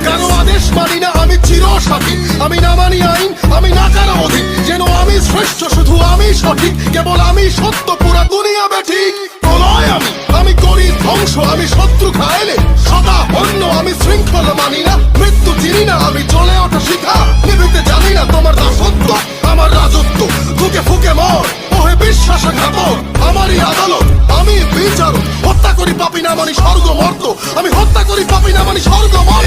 কারো আদেশ মানি না আমি চিরসাথী, আমি না মানি আইন, আমি না কারো অধীন। যেন আমি শ্রেষ্ঠ, শুধু আমি সঠিক, কেবল আমি সত্য, পুরা দুনিয়া বেঠিক। প্রলয় আমি করি ধ্বংস, আমি শত্রু খাইলে সদা অন্য। আমি শৃঙ্খল মানি না, মৃত্যু চিনি না, আমি চলে ওঠা শিখা। নিভিতে জানি না তোমার দাসত্ব, আমার রাজত্ব। ফুকে ফুকে মর, ওহে বিশ্বাসঘাতক, আমারই আদালত, আমি বিচারক। হত্যা করি পাপি না মানি স্বর্গ মর্ত, আমি হত্যা করি পাপি না মানি স্বর্গ মর্ত।